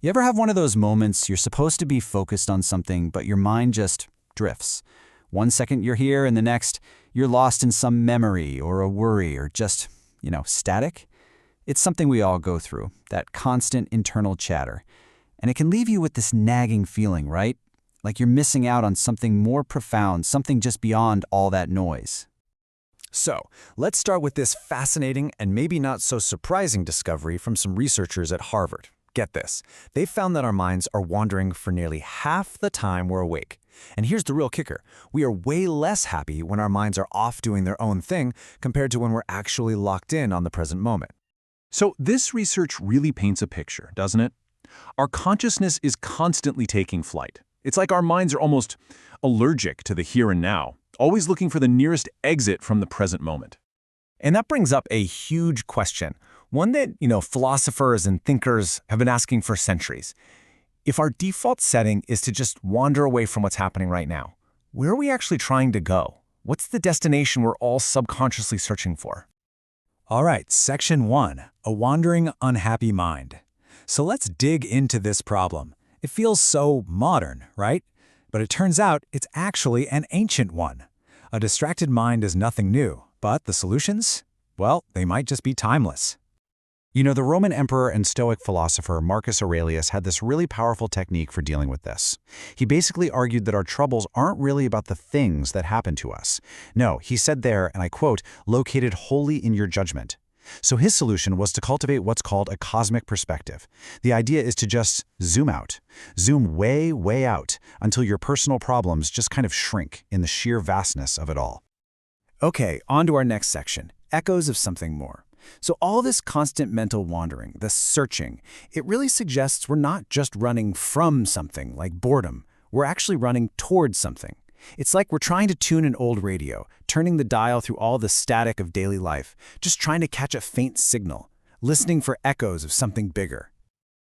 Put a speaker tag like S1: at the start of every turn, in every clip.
S1: You ever have one of those moments you're supposed to be focused on something, but your mind just drifts? One second you're here, and the next, you're lost in some memory or a worry or just, static? It's something we all go through, that constant internal chatter. And it can leave you with this nagging feeling, right? Like you're missing out on something more profound, something just beyond all that noise.
S2: So, let's start with this fascinating and maybe not so surprising discovery from some researchers at Harvard. Get this. They found that our minds are wandering for nearly half the time we're awake. And here's the real kicker. We are way less happy when our minds are off doing their own thing compared to when we're actually locked in on the present moment.
S3: So this research really paints a picture, doesn't it? Our consciousness is constantly taking flight. It's like our minds are almost allergic to the here and now, always looking for the nearest exit from the present moment.
S2: And that brings up a huge question, one that, philosophers and thinkers have been asking for centuries. If our default setting is to just wander away from what's happening right now, where are we actually trying to go? What's the destination we're all subconsciously searching for? All right, Section 1, a wandering, unhappy mind. So let's dig into this problem. It feels so modern, right? But it turns out it's actually an ancient one. A distracted mind is nothing new, but the solutions? Well, they might just be timeless.
S4: The Roman emperor and Stoic philosopher Marcus Aurelius had this really powerful technique for dealing with this. He basically argued that our troubles aren't really about the things that happen to us. No, he said they're, and I quote, located wholly in your judgment. So his solution was to cultivate what's called a cosmic perspective. The idea is to just zoom out. Zoom way, way out until your personal problems just kind of shrink in the sheer vastness of it all.
S2: Okay, on to our next section, echoes of something more. So all this constant mental wandering, the searching, it really suggests we're not just running from something like boredom. We're actually running towards something. It's like we're trying to tune an old radio, turning the dial through all the static of daily life, just trying to catch a faint signal, listening for echoes of something bigger.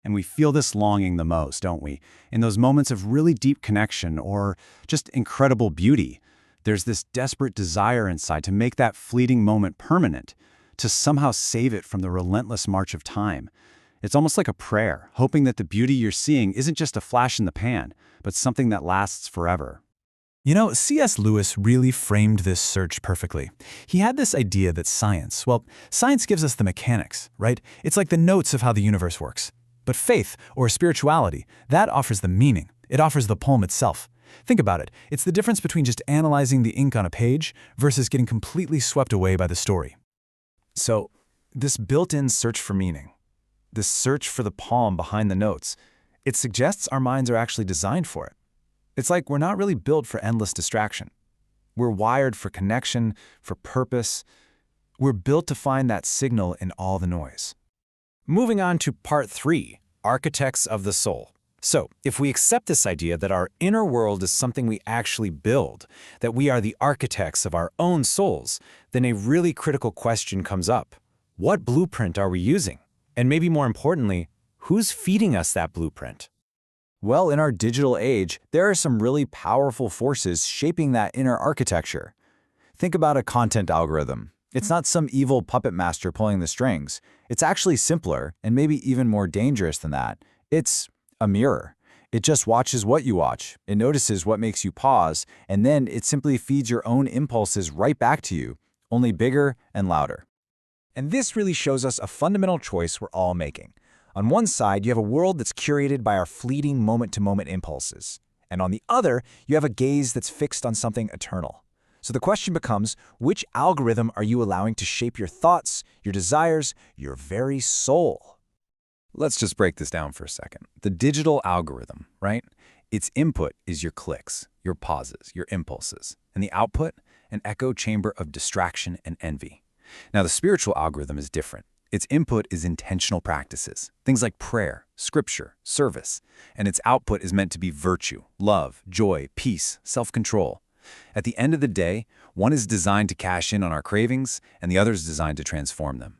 S1: And we feel this longing the most, don't we? In those moments of really deep connection or just incredible beauty. There's this desperate desire inside to make that fleeting moment permanent, to somehow save it from the relentless march of time. It's almost like a prayer, hoping that the beauty you're seeing isn't just a flash in the pan, but something that lasts forever.
S2: C.S. Lewis really framed this search perfectly. He had this idea that science gives us the mechanics, right? It's like the notes of how the universe works. But faith, or spirituality, that offers the meaning. It offers the poem itself. Think about it. It's the difference between just analyzing the ink on a page versus getting completely swept away by the story. So, this built-in search for meaning, this search for the poem behind the notes, it suggests our minds are actually designed for it. It's like we're not really built for endless distraction. We're wired for connection, for purpose. We're built to find that signal in all the noise. Moving on to part 3, architects of the soul. So, if we accept this idea that our inner world is something we actually build, that we are the architects of our own souls, then a really critical question comes up. What blueprint are we using? And maybe more importantly, who's feeding us that blueprint? Well, in our digital age, there are some really powerful forces shaping that inner architecture. Think about a content algorithm. It's not some evil puppet master pulling the strings. It's actually simpler and maybe even more dangerous than that. It's a mirror. It just watches what you watch. It notices what makes you pause, and then it simply feeds your own impulses right back to you, only bigger and louder. And this really shows us a fundamental choice we're all making. On one side, you have a world that's curated by our fleeting moment-to-moment impulses. And on the other, you have a gaze that's fixed on something eternal. So the question becomes, which algorithm are you allowing to shape your thoughts, your desires, your very soul? Let's just break this down for a second. The digital algorithm, right? Its input is your clicks, your pauses, your impulses. And the output, an echo chamber of distraction and envy. Now, the spiritual algorithm is different. Its input is intentional practices, things like prayer, scripture, service. And its output is meant to be virtue, love, joy, peace, self-control. At the end of the day, one is designed to cash in on our cravings, and the other is designed to transform them.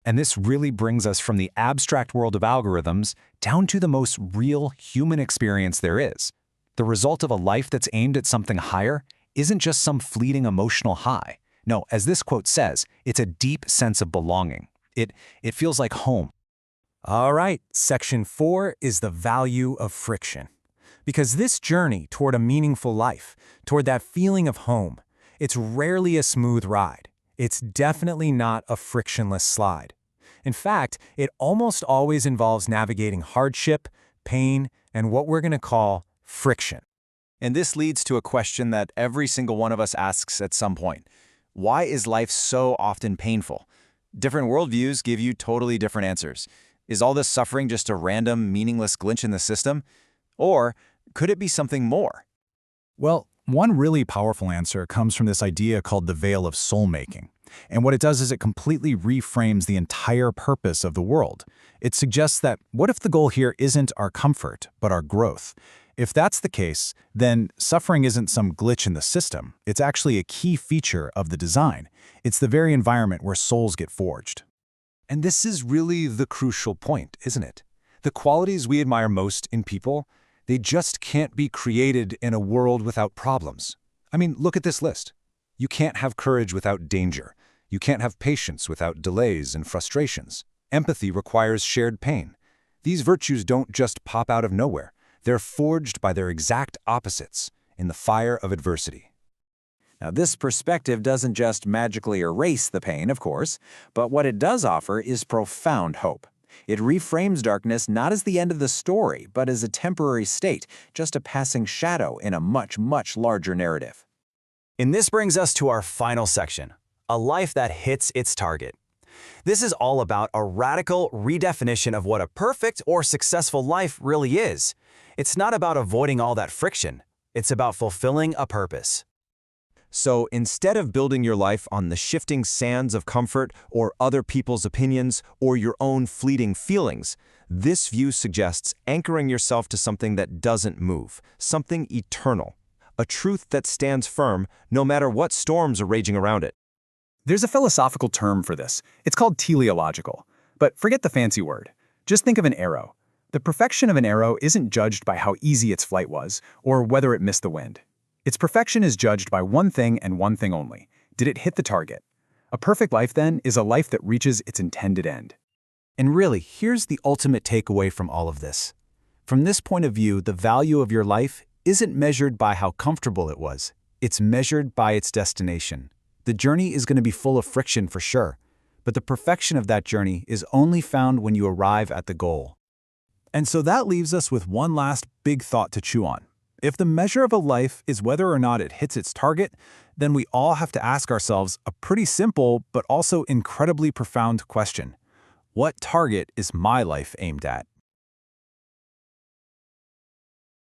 S2: And this really brings us from the abstract world of algorithms down to the most real human experience there is. The result of a life that's aimed at something higher isn't just some fleeting emotional high. No, as this quote says, it's a deep sense of belonging. It feels like home. All right, section 4 is the value of friction. Because this journey toward a meaningful life, toward that feeling of home, it's rarely a smooth ride. It's definitely not a frictionless slide. In fact, it almost always involves navigating hardship, pain, and what we're going to call friction.
S1: And this leads to a question that every single one of us asks at some point. Why is life so often painful? Different worldviews give you totally different answers. Is all this suffering just a random, meaningless glitch in the system? Or could it be something more?
S2: Well, one really powerful answer comes from this idea called the veil of soul-making. And what it does is it completely reframes the entire purpose of the world. It suggests that what if the goal here isn't our comfort, but our growth? If that's the case, then suffering isn't some glitch in the system. It's actually a key feature of the design. It's the very environment where souls get forged.
S3: And this is really the crucial point, isn't it? The qualities we admire most in people, they just can't be created in a world without problems. I mean, look at this list. You can't have courage without danger. You can't have patience without delays and frustrations. Empathy requires shared pain. These virtues don't just pop out of nowhere. They're forged by their exact opposites in the fire of adversity.
S1: Now, this perspective doesn't just magically erase the pain, of course, but what it does offer is profound hope. It reframes darkness not as the end of the story, but as a temporary state, just a passing shadow in a much, much larger narrative. And this brings us to our final section, a life that hits its target. This is all about a radical redefinition of what a perfect or successful life really is. It's not about avoiding all that friction. It's about fulfilling a purpose. So instead of building your life on the shifting sands of comfort or other people's opinions or your own fleeting feelings, this view suggests anchoring yourself to something that doesn't move, something eternal, a truth that stands firm no matter what storms are raging around it.
S2: There's a philosophical term for this. It's called teleological. But forget the fancy word. Just think of an arrow. The perfection of an arrow isn't judged by how easy its flight was or whether it missed the wind. Its perfection is judged by one thing and one thing only. Did it hit the target? A perfect life, then, is a life that reaches its intended end.
S1: And really, here's the ultimate takeaway from all of this. From this point of view, the value of your life isn't measured by how comfortable it was. It's measured by its destination. The journey is going to be full of friction for sure, but the perfection of that journey is only found when you arrive at the goal.
S2: And so that leaves us with one last big thought to chew on. If the measure of a life is whether or not it hits its target, then we all have to ask ourselves a pretty simple but also incredibly profound question. What target is my life aimed at?